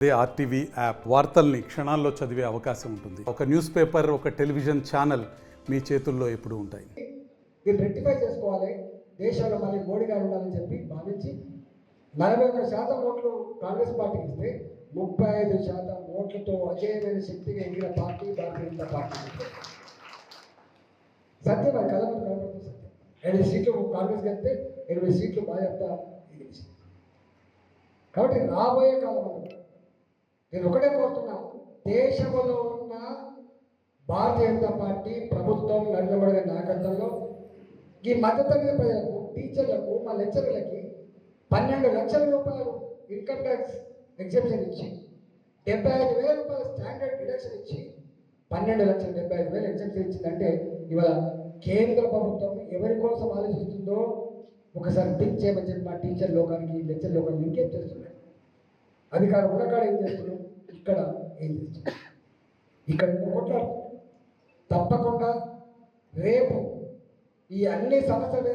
అదే RTV app వార్తల్ని క్షణాల్లో చదివే అవకాశం ఉంటుంది. ఒక న్యూస్ పేపర్, ఒక టెలివిజన్ ఛానల్ మీ చేతుల్లో ఎప్పుడూ ఉంటాయి. దీన్ని రెక్టిఫై చేసుకోవాలి, దేశంలో మళ్ళీ మోడీ గారు ఉండాలని చెప్పి భావించి 41% ఓట్లు కాంగ్రెస్ పార్టీకి ఇస్తే 35% ఓట్లతో అజేయమైన శక్తిగా ఎగిన పార్టీ భారతీయ జనతా పార్టీ. సత్యం అది కళ ముందు కనబడుతుంది. సత్యం 8 సీట్లు కాంగ్రెస్ గెలిస్తే 8 సీట్లు భాజపా గెలిచింది. కాబట్టి రాబోయే కాలంలో నేను ఒకటే కోరుతున్నా, దేశంలో ఉన్న భారతీయ జనతా పార్టీ ప్రభుత్వం నడవబడే నాయకత్వంలో ఈ మధ్యతరగతి ప్రజలకు, టీచర్లకు, మా లెక్చరర్లకి 12 లక్షల రూపాయలు ఇన్కమ్ ట్యాక్స్ ఎగ్జెప్షన్ ఇచ్చి 75,000 రూపాయల స్టాండర్డ్ డిడక్షన్ ఇచ్చి 12,75,000 ఎగ్జెప్షన్ ఇచ్చిందంటే ఇవాళ కేంద్ర ప్రభుత్వం ఎవరి కోసం ఆలోచిస్తుందో ఒకసారి థింక్ చేయమని చెప్పి మా టీచర్ లోకానికి, లెక్చర్ లోకానికి ఇంకేం చేస్తున్నాయి. అధికారం ఉన్నకాడ ఏం చేస్తున్నాం, ఇక్కడ ఏం చేస్తున్నాం, ఇక్కడ కొట్లాడు. తప్పకుండా రేపు ఈ అన్ని సమస్యలు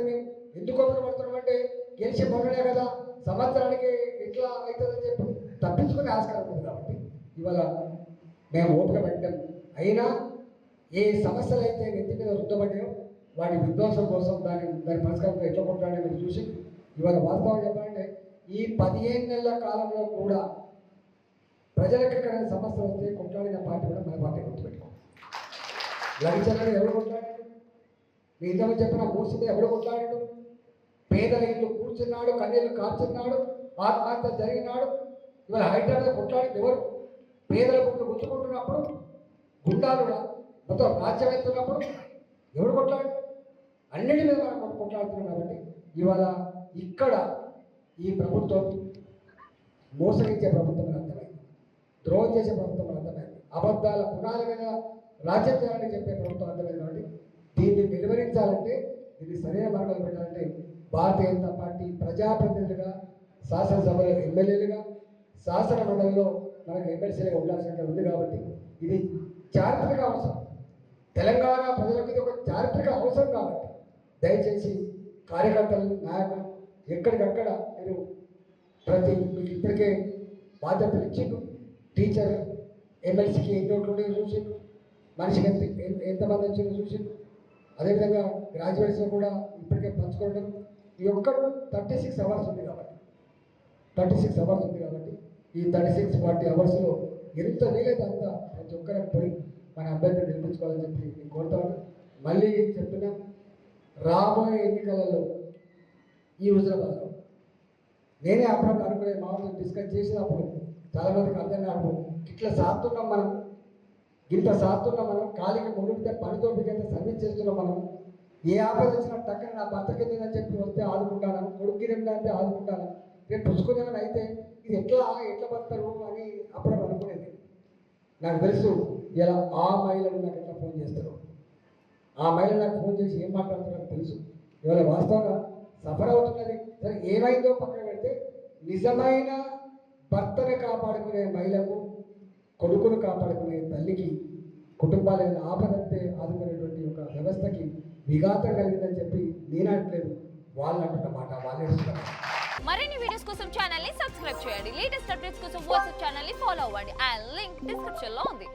ఎందుకు పడుతున్నాం అంటే గెలిచి మొన్ననే కదా, సంవత్సరానికి ఎట్లా అవుతుందని చెప్పి తప్పించుకునే ఆస్కారం ఉంది. కాబట్టి ఇవాళ మేము ఓపిక పెట్టాం. అయినా ఏ సమస్యలు అయితే నెత్తి మీద రుద్దబడ్డాయో వాటి విధ్వంసం కోసం దాని పరిష్కారం ఎట్లా కొట్టాలని మీరు చూసి ఇవాళ వాస్తవం చెప్పాలంటే ఈ 15 నెలల కాలంలో కూడా ప్రజలకు ఎక్కడైనా సమస్య వస్తే కొట్లాడిన పార్టీ కూడా మన పార్టీ గుర్తుపెట్టుకోండి. లంచనని ఎవరు కొట్లాడాడు? మీ ఇంతమంది చెప్పిన మూసింది ఎవరు కొట్లాడాడు? పేదల ఇల్లు కూర్చున్నాడు, కన్నీళ్ళు కార్చున్నాడు, ఆత్మహత్య జరిగినాడు. ఇవాళ హైదరాబాద్ కొట్లాడింది ఎవరు? పేదల గుండు గుర్తుకుంటున్నప్పుడు, గుండాలు మొత్తం రాజ్యం వెళ్తున్నప్పుడు ఎవరు కొట్లాడు? అన్నిటి మీద మనం కొట్లాడుతున్నాం. కాబట్టి ఇవాళ ఇక్కడ ఈ ప్రభుత్వం మోసగించే ప్రభుత్వం అర్థమైంది, ద్రోహం చేసే ప్రభుత్వం అర్థమైంది, అబద్ధాల పునాల మీద రాజ్యం చేయాలని చెప్పే ప్రభుత్వం అర్థమైంది. కాబట్టి దీన్ని నిలువరించాలంటే, దీన్ని సరైన మార్గాలు పెట్టాలంటే భారతీయ జనతా పార్టీ ప్రజాప్రతినిధులుగా, శాసనసభలో ఎమ్మెల్యేలుగా, శాసన మండలిలో మనకు ఎమ్మెల్సీలుగా ఉండాల్సిన ఉంది. కాబట్టి ఇది చారిత్రక అవసరం, తెలంగాణ ప్రజలకు ఇది ఒక చారిత్రక అవసరం. కాబట్టి దయచేసి కార్యకర్తలు, నాయకులు ఎక్కడికక్కడ మీరు మీకు ఇప్పటికే బాధ్యతలు ఇచ్చిండు. టీచర్ ఎమ్మెల్సీకి ఎన్ని ఓట్లు చూసిండు, మనిషికి ఎంతమంది వచ్చిందో చూసిండు. అదేవిధంగా గ్రాడ్యుయేట్స్లో కూడా ఇప్పటికే పంచుకోవడం. ఈ ఒక్కడు 36 అవర్స్ ఉంది. కాబట్టి 36 అవర్స్ ఉంది. కాబట్టి ఈ 36 అవర్స్లో ఎంత వీలైతే అంత ప్రతి ఒక్కరికి పోయి మన అభ్యర్థిని గెలిపించుకోవాలని చెప్పి నేను కోరుతాను. మళ్ళీ చెప్తున్నా, రాబోయే ఎన్నికలలో ఈ హుజరాబాద్లో నేనే అప్పుడప్పుడు అనుకునే మామూలు డిస్కస్ చేసినప్పుడు చాలామందికి అర్థం కాదు. ఇట్లా సాగుతున్నాం మనం, ఇంత సాగుతున్నాం మనం, కాలికి మునిగితే పనితో బిగితే సర్వీస్ చేస్తున్నాం మనం. ఏ ఆపద వచ్చినా టక్కన నా భర్త కిందని చెప్పి వస్తే ఆదుకుంటాను, కొడుకు అంటే ఆదుకుంటాను, రేపు పుచ్చుకునేమని అయితే ఇది ఎట్లా బతారు అని అప్పుడు అనుకునేది. నాకు తెలుసు ఇలా ఆ మహిళలు నాకు ఎట్లా ఫోన్ చేస్తారు, ఆ మహిళ నాకు ఫోన్ చేసి ఏం మాట్లాడుతున్నారో తెలుసు. ఇవాళ వాస్తవంగా సఫర్ అవుతున్నది. సరే ఏమైందో పక్కన పెడితే, నిజమైన భర్తను కాపాడుకునే మహిళకు, కొడుకును కాపాడుకునే తల్లికి, కుటుంబాలను ఆపదంతే ఆదుకునేటువంటి ఒక వ్యవస్థకి విఘాతం కలిగిందని చెప్పి నేను అనట్లేదు, వాళ్ళు అంటున్న మాట వాళ్ళే ఇస్తున్నారు. మరిన్ని వీడియోస్ కోసం ఛానల్ ని సబ్స్క్రైబ్ చేయండి. లేటెస్ట్ అప్డేట్స్ కోసం వాట్సాప్ ఛానల్ ని ఫాలో అవ్వండి. ఆ లింక్ డిస్క్రిప్షన్ లో ఉంది.